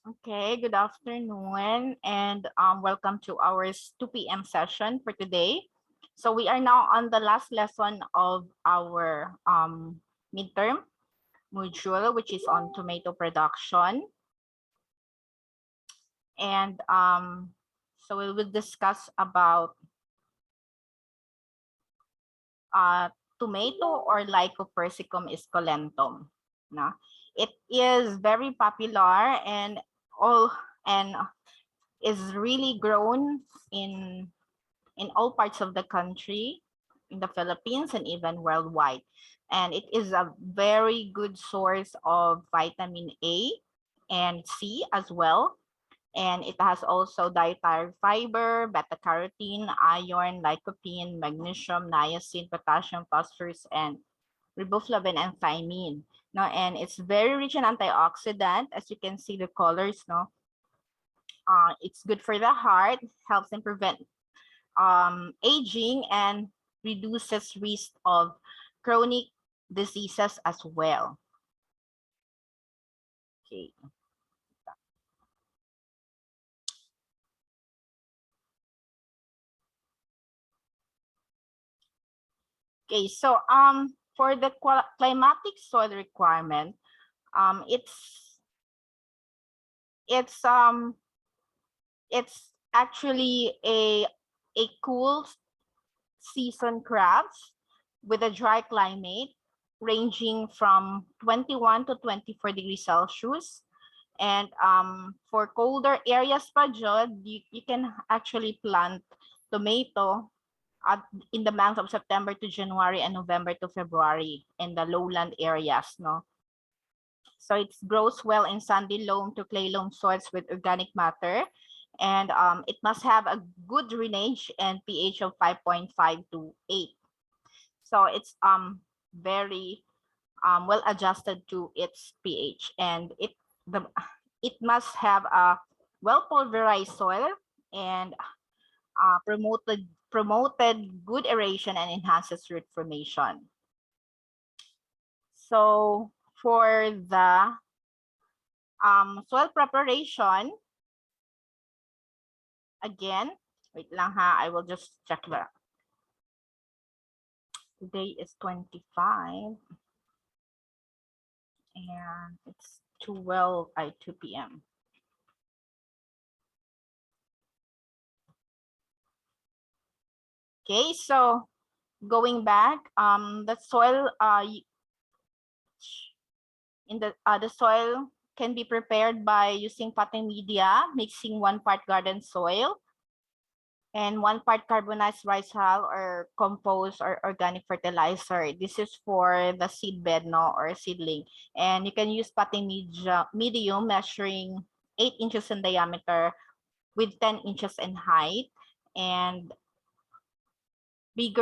Okay, good afternoon and welcome to our 2 p.m. session for today. So we are now on the last lesson of our midterm module, which is on tomato production. And so we will discuss about tomato or Lycopersicum esculentum. No? It is very popular and all and is really grown in all parts of the country, in the Philippines and even worldwide. And it is a very good source of vitamin A and C as well. And it has also dietary fiber, beta carotene, iron, lycopene, magnesium, niacin, potassium, phosphorus, and riboflavin and thiamine. No, and it's very rich in antioxidant, as you can see the colors. No, it's good for the heart, helps in prevent aging, and reduces risk of chronic diseases as well. Okay. Okay, so for the climatic soil requirement, um it's it's um it's actually a cool season crops with a dry climate ranging from 21 to 24 degrees Celsius. And for colder areas pa dyan, you can actually plant tomato at, in the months of September to January and November to February in the lowland areas. No? So it grows well in sandy loam to clay loam soils with organic matter. And it must have a good drainage and pH of 5.5 to 8. So it's very well adjusted to its pH, and it must have a well pulverized soil and promoted good aeration and enhances root formation. So for the soil preparation, again, wait lang ha, I will just check that. Today is 25 and it's 2 p.m. Okay, so going back, the soil the soil can be prepared by using potting media, mixing 1 part garden soil and 1 part carbonized rice hull or compost or organic fertilizer. This is for the seed bed, no, or seedling. And you can use potting medium measuring 8 inches in diameter with 10 inches in height. And the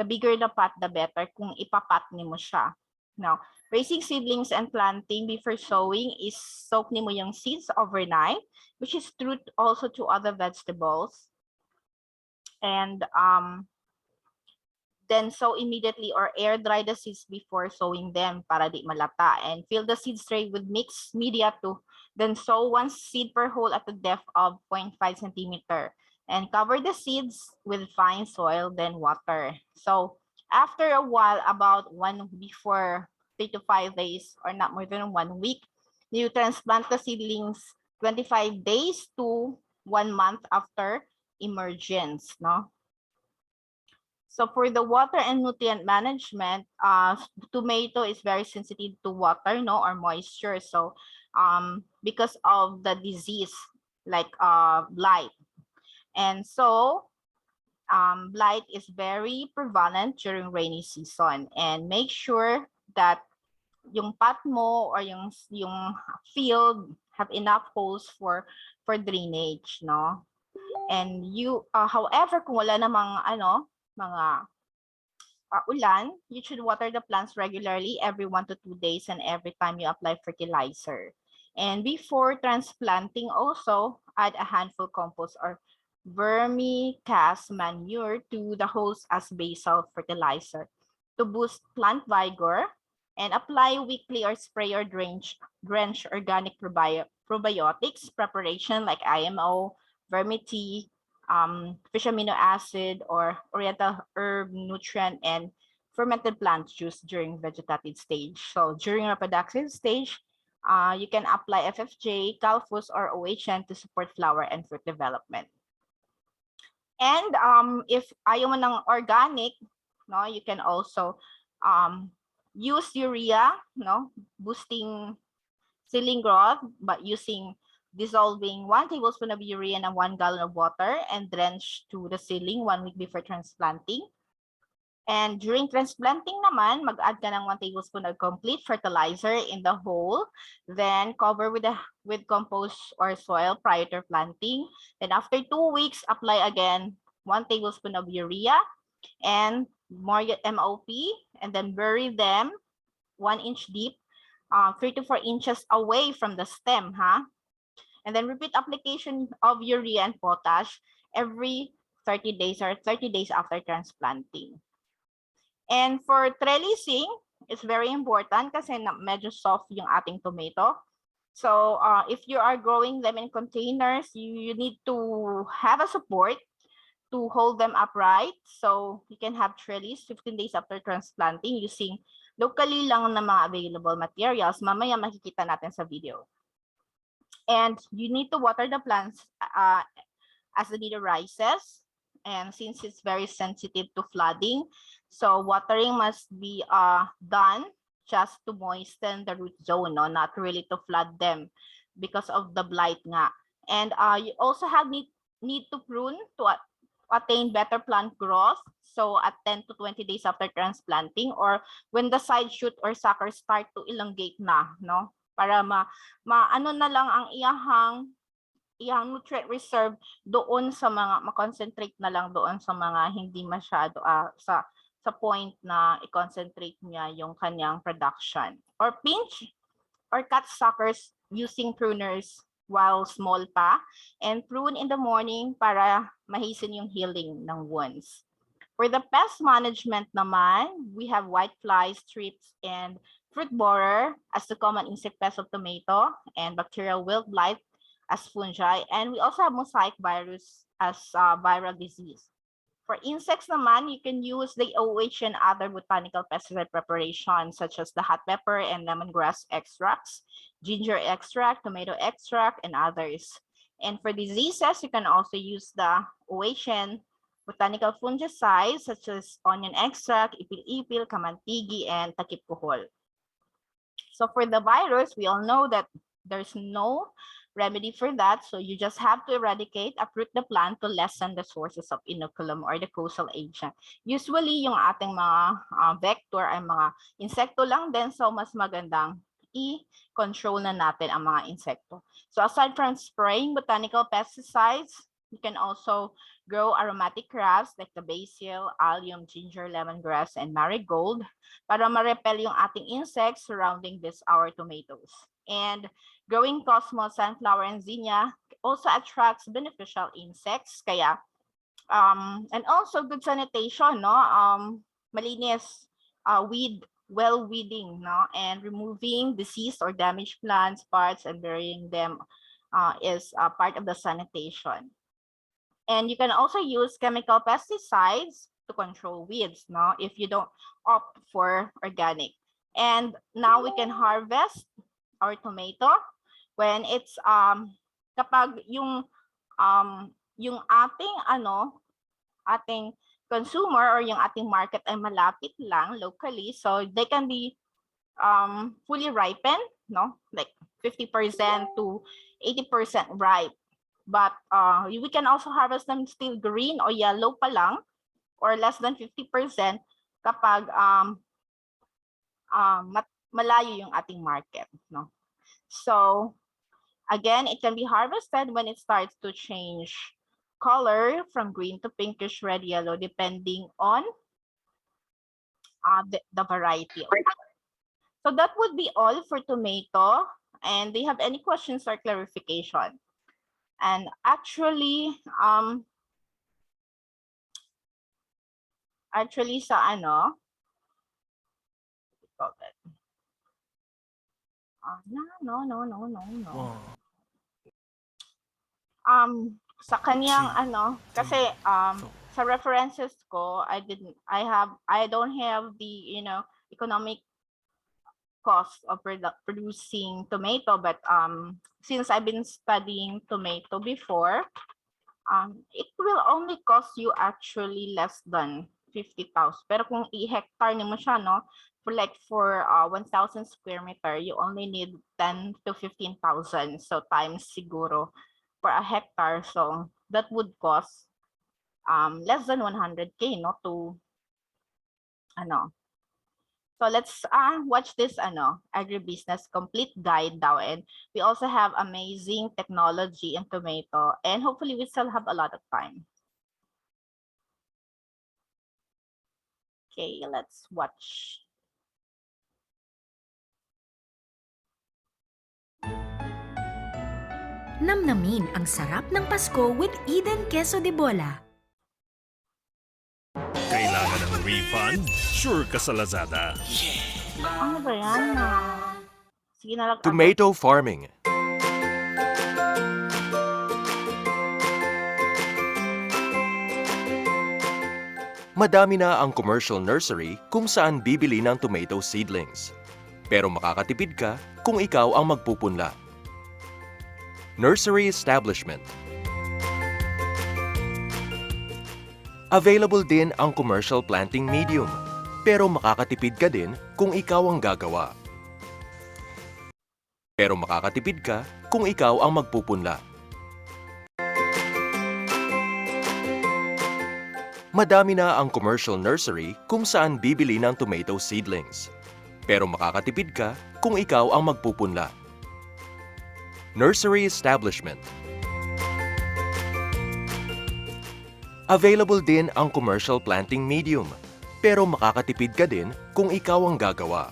bigger the pot, the better kung ipapat mo siya. Now, raising seedlings and planting before sowing is soak mo yung seeds overnight, which is true also to other vegetables. And then sow immediately or air dry the seeds before sowing them para di malata. And fill the seed tray with mixed media to then sow 1 seed per hole at a depth of 0.5 centimeter. And cover the seeds with fine soil, then water. So after a while, about before 3 to 5 days or not more than 1 week, you transplant the seedlings 25 days to 1 month after emergence, no? So for the water and nutrient management, tomato is very sensitive to water, no, or moisture. So because of the disease like blight. And so blight is very prevalent during rainy season, and make sure that yung pot mo or yung field have enough holes for drainage, no? And you however kung wala namang mga ulan, you should water the plants regularly every 1 to 2 days and every time you apply fertilizer. And before transplanting also, add a handful compost or vermicast manure to the holes as basal fertilizer to boost plant vigor And apply weekly or spray or drench organic probiotics preparation like IMO, Vermi-T, fish amino acid, or oriental herb nutrient, and fermented plant juice during vegetative stage. So during reproductive stage, you can apply FFJ, Calfus, or OHN to support flower and fruit development. And if ayaw mo ng organic, no, you can also use urea, no, boosting seedling growth, but using dissolving 1 tablespoon of urea in 1 gallon of water and drench to the seedling 1 week before transplanting. And during transplanting naman, mag-add ka ng 1 tablespoon of complete fertilizer in the hole, then cover with compost or soil prior to planting. Then after 2 weeks, apply again 1 tablespoon of urea and more MOP, and then bury them 1 inch deep, 3 to 4 inches away from the stem, and then repeat application of urea and potash every 30 days or 30 days after transplanting. And for trellising, it's very important kasi medyo soft yung ating tomato. So if you are growing them in containers, you need to have a support to hold them upright. So you can have trellis 15 days after transplanting using locally lang na mga available materials. Mamaya makikita natin sa video. And you need to water the plants as the need arises. And since it's very sensitive to flooding, so watering must be done just to moisten the root zone, no? Not really to flood them because of the blight nga. And you also need to prune to attain better plant growth. So at 10 to 20 days after transplanting, or when the side shoot or suckers start to elongate na, no? Para ano na lang ang iyang nutrient reserve doon sa mga ma-concentrate na lang doon sa mga hindi masyado sa point na i-concentrate niya yung kanyang production. Or pinch or cut suckers using pruners while small pa, and prune in the morning para mahasten yung healing ng wounds. For the pest management naman, we have whiteflies, thrips, and fruit borer as the common insect pest of tomato, and bacterial wilt blight as fungi, and we also have mosaic virus as viral disease. For insects naman, you can use the OH and other botanical pesticide preparations such as the hot pepper and lemongrass extracts, ginger extract, tomato extract, and others. And for diseases, you can also use the OH and botanical fungicides such as onion extract, ipil-ipil, kamantigi, and takip kuhol. So for the virus, we all know that there's no remedy for that. So you just have to eradicate, uproot the plant to lessen the sources of inoculum or the causal agent. Usually, yung ating mga vector ay mga insekto lang din. So mas magandang i-control na natin ang mga insekto. So aside from spraying botanical pesticides, you can also grow aromatic crabs like the basil, allium, ginger, lemongrass, and marigold para ma-repel yung ating insects surrounding our tomatoes. And growing cosmos, sunflower, and zinnia also attracts beneficial insects. Kaya, and also good sanitation, no? Malinis, well weeding, no? And removing diseased or damaged plants, parts, and burying them is part of the sanitation. And you can also use chemical pesticides to control weeds, no? If you don't opt for organic. And now we can harvest our tomato when it's kapag yung ating consumer or yung ating market ay malapit lang locally, so they can be fully ripened, no, like 50% to 80% ripe, but we can also harvest them still green or yellow pa lang or less than 50% kapag malayo yung ating market, no? So again, it can be harvested when it starts to change color from green to pinkish, red, yellow, depending on the variety. So that would be all for tomato. And do you have any questions or clarification? And actually sa No. Oh, Sa kanyang see, kasi so sa references ko, I don't have the, economic cost of producing tomato, but since I've been studying tomato before, it will only cost you actually less than 50,000. Pero kung i-hectare mo siya, no, for 1,000 square meter, you only need 10 to 15,000. So times siguro for a hectare. So that would cost less than 100K, no, to ano. So let's watch this agribusiness complete guide daw, and we also have amazing technology in tomato, and hopefully we still have a lot of time. Okay, let's watch. Namnamin ang sarap ng Pasko with Eden Queso de Bola. kailangan ng refund? Sure ka sa Lazada. Ano ba yan? Sige na lang. Tomato farming. Madami na ang commercial nursery kung saan bibili ng tomato seedlings. Pero makakatipid ka kung ikaw ang magpupunla. Nursery establishment. Available din ang commercial planting medium. Pero makakatipid ka din kung ikaw ang gagawa. Pero makakatipid ka kung ikaw ang magpupunla. Madami na ang commercial nursery kung saan bibili ng tomato seedlings. Pero makakatipid ka kung ikaw ang magpupunla. Nursery establishment. Available din ang commercial planting medium. Pero makakatipid ka din kung ikaw ang gagawa.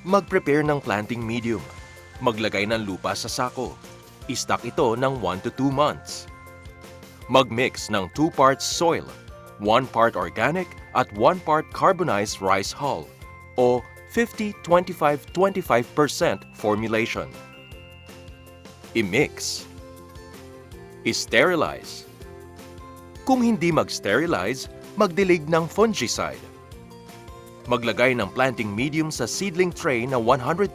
Mag-prepare ng planting medium. Maglagay ng lupa sa sako. I-stock ito ng 1 to 2 months. Mag-mix ng 2 parts soil, 1 part organic at 1 part carbonized rice hull o 50-25-25% formulation. I-mix. I-sterilize. Kung hindi mag-sterilize, magdilig ng fungicide. Maglagay ng planting medium sa seedling tray na 128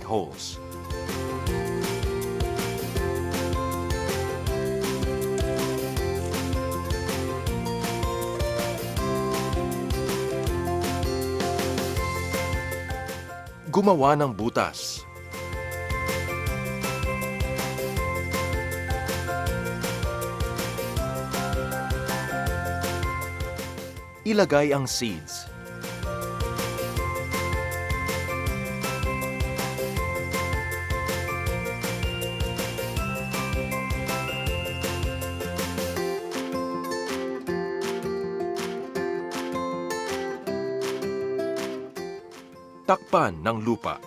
holes. Gumawa ng butas. Ilagay ang seeds. Takpan ng lupa.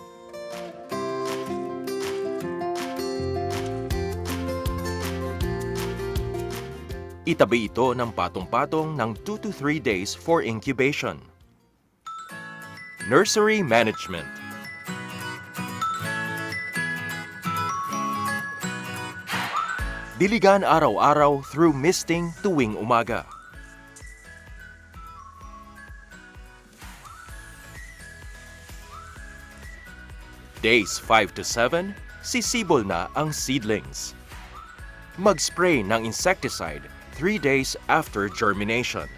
Itabi ito ng patong-patong ng 2 to 3 days for incubation. Nursery management. Diligan araw-araw through misting tuwing umaga. Days 5 to 7, sisibol na ang seedlings. Mag-spray ng insecticide 3 days after germination.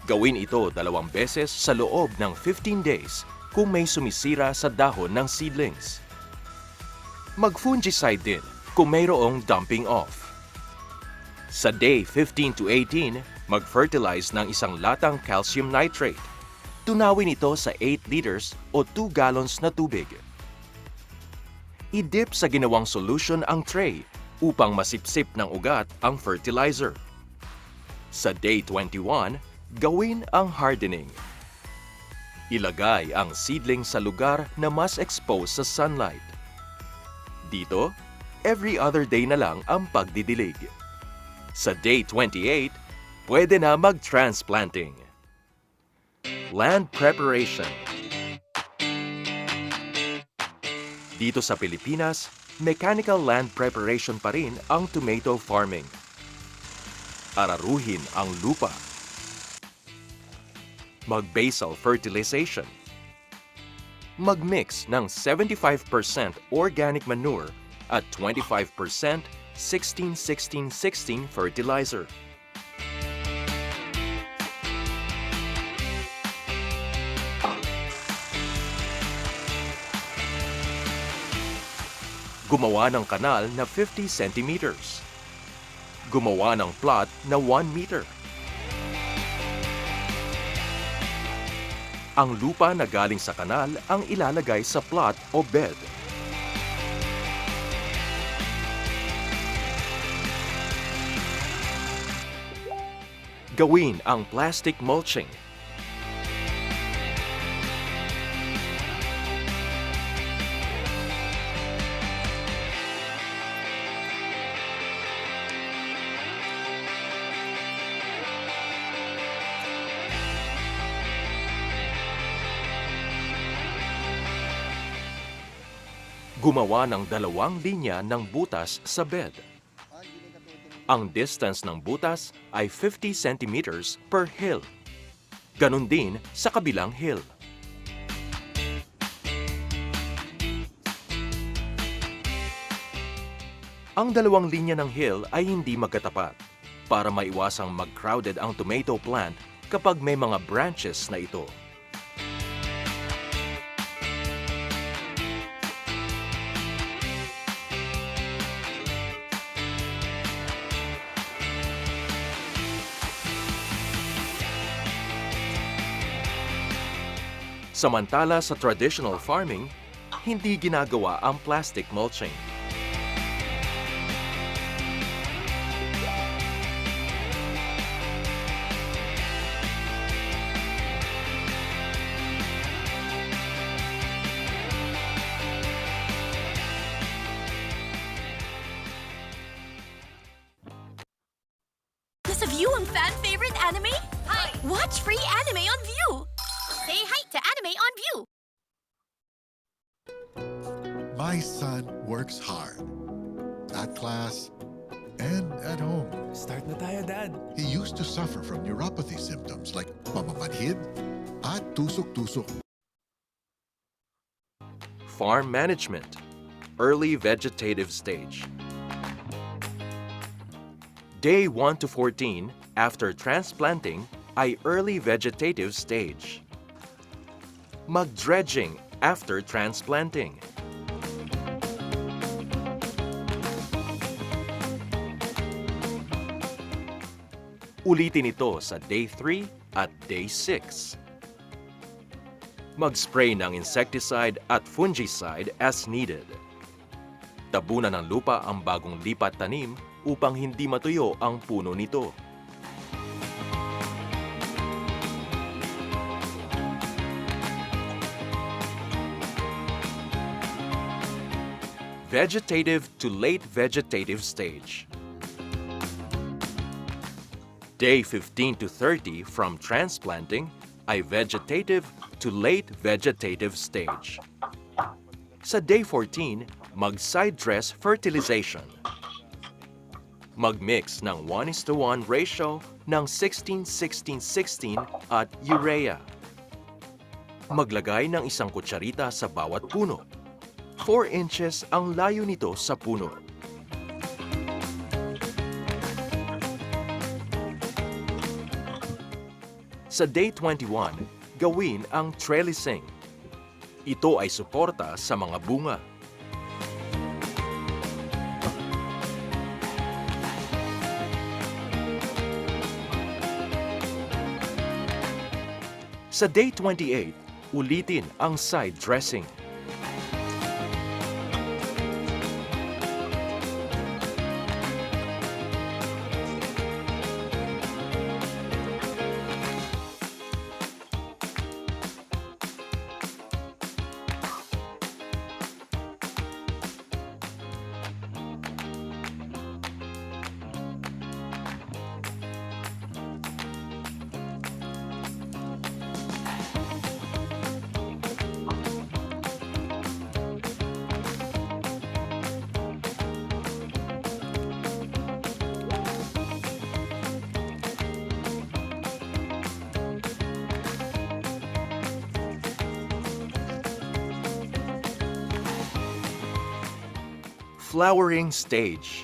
Gawin ito 2 beses sa loob ng 15 days kung may sumisira sa dahon ng seedlings. Mag-fungicide din kung mayroong dumping off. Sa day 15 to 18, mag-fertilize ng 1 latang calcium nitrate. Tunawin ito sa 8 liters o 2 gallons na tubig. I-dip sa ginawang solution ang tray upang masipsip ng ugat ang fertilizer. Sa day 21, gawin ang hardening. Ilagay ang seedling sa lugar na mas exposed sa sunlight. Dito, every other day na lang ang pagdidilig. Sa day 28, pwede na mag-transplanting. Land preparation. Dito sa Pilipinas, mechanical land preparation pa rin ang tomato farming. Araruhin ang lupa. Mag-basal fertilization. Mag-mix ng 75% organic manure at 25% 16-16-16 fertilizer. Gumawa ng kanal na 50 centimeters. Gumawa ng plot na 1 meter. Ang lupa na galing sa kanal ang ilalagay sa plot o bed. Gawin ang plastic mulching. Gumawa ng 2 linya ng butas sa bed. Ang distance ng butas ay 50 centimeters per hill. Ganon din sa kabilang hill. Ang 2 linya ng hill ay hindi magkatapat para maiwasang mag-crowded ang tomato plant kapag may mga branches na ito. Samantala sa traditional farming, hindi ginagawa ang plastic mulching. Nasa View ang fan-favorite anime? Hi! Watch free anime on View! Say hi to anime on View! My son works hard. At class and at home. Start na tayo, Dad. He used to suffer from neuropathy symptoms like mamamanhid at tusok-tusok. Farm management, early vegetative stage. Day 1 to 14 after transplanting ay early vegetative stage. Mag-dredging after transplanting. Ulitin ito sa day 3 at day 6. Mag-spray ng insecticide at fungicide as needed. Tabunan ng lupa ang bagong lipat tanim upang hindi matuyo ang puno nito. Vegetative to late vegetative stage. Day 15 to 30 from transplanting ay vegetative to late vegetative stage. Sa day 14, mag-side dress fertilization. Mag-mix ng 1:1 ratio ng 16-16-16 at urea. Maglagay ng 1 kutsarita sa bawat puno. 4 inches ang layo nito sa puno. Sa day 21, gawin ang trellising. Ito ay suporta sa mga bunga. Sa day 28, ulitin ang side dressing. Flowering stage.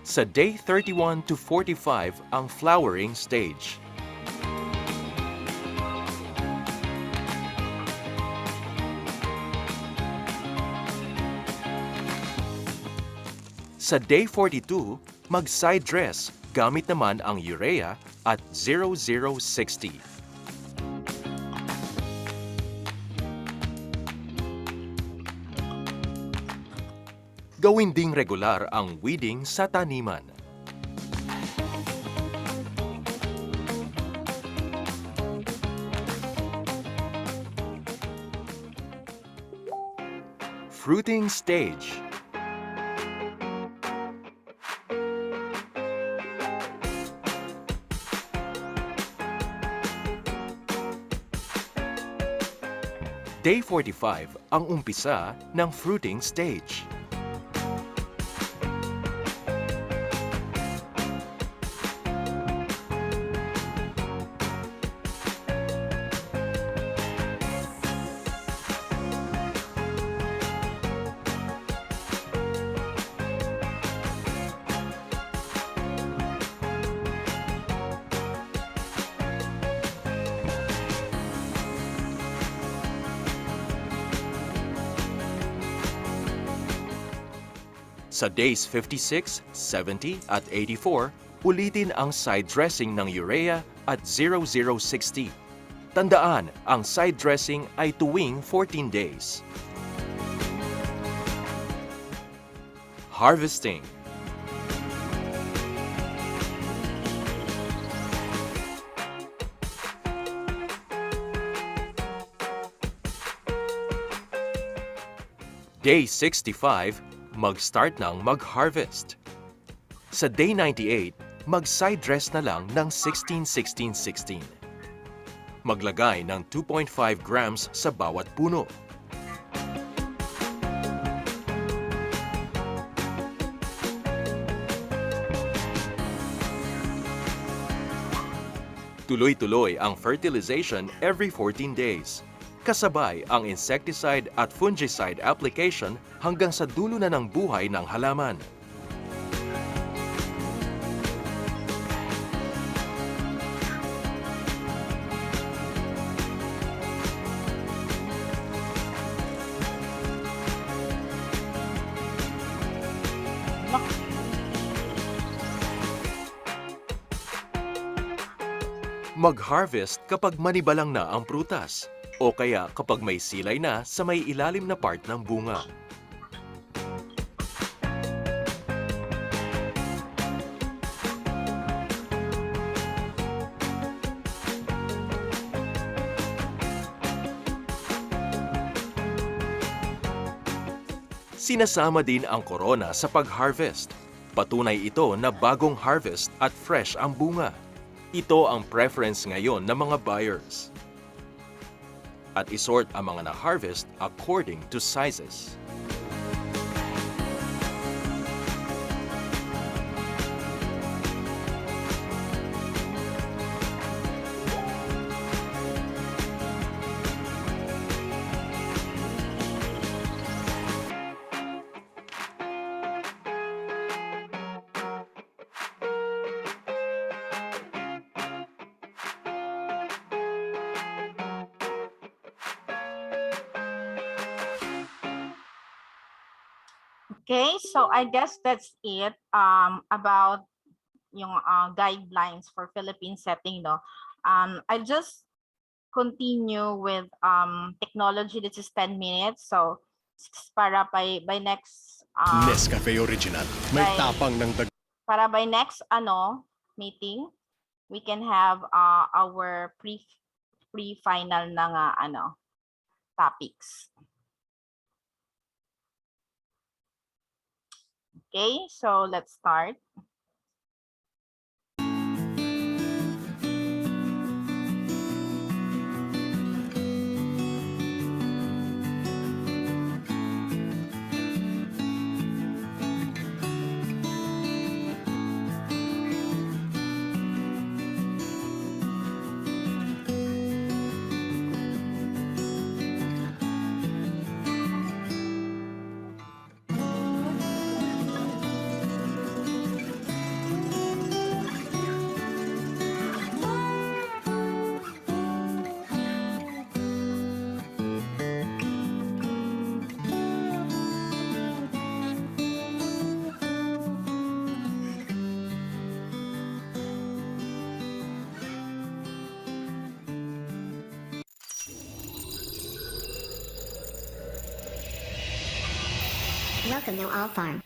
Sa day 31 to 45 ang flowering stage. Sa day 42, mag-side dress gamit naman ang urea at 0060. Gawin ding regular ang weeding sa taniman. Fruiting stage. Day 45 ang umpisa ng fruiting stage. Sa days 56, 70 at 84, ulitin ang side dressing ng urea at 0060. Tandaan, ang side dressing ay tuwing 14 days. Harvesting. Day 65, mag-start ng mag-harvest. Sa day 98, mag-side dress na lang ng 16-16-16. Maglagay ng 2.5 grams sa bawat puno. Tuloy-tuloy ang fertilization every 14 days. Kasabay ang insecticide at fungicide application hanggang sa dulo na ng buhay ng halaman. Mag-harvest kapag manibalang na ang prutas. O kaya kapag may silay na sa may ilalim na part ng bunga. Sinasama din ang korona sa pag-harvest. Patunay ito na bagong harvest at fresh ang bunga. Ito ang preference ngayon ng mga buyers. At isort ang mga na-harvest according to sizes. Okay, so I guess that's it about yung guidelines for Philippine setting, no? I'll just continue with technology. This is 10 minutes, so para by next Nescafe Original. May Right. tapang ng dag... para by next meeting, we can have our pre-final na nga topics. Okay, so let's start. Welcome to All Farm.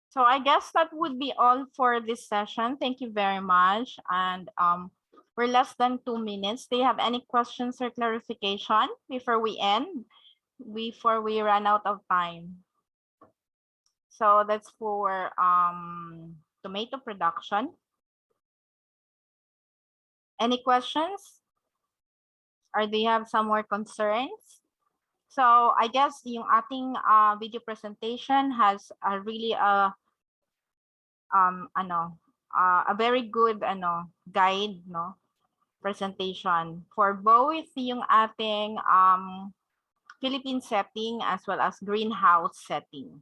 So I guess that would be all for this session. Thank you very much. And we're less than 2 minutes. Do you have any questions or clarification before we end? Before we run out of time. So that's for tomato production. Any questions? Or do you have some more concerns? So I guess yung ating video presentation has a really a very good guide presentation for both yung ating Philippine setting as well as greenhouse setting.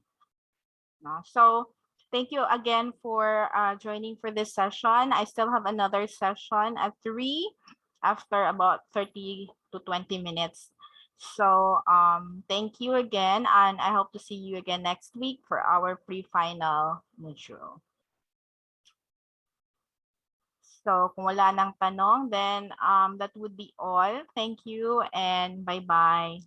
No? So thank you again for joining for this session. I still have another session at 3 after about 30 to 20 minutes. So thank you again, and I hope to see you again next week for our pre-final module. So kung wala nang tanong, then that would be all. Thank you and bye-bye.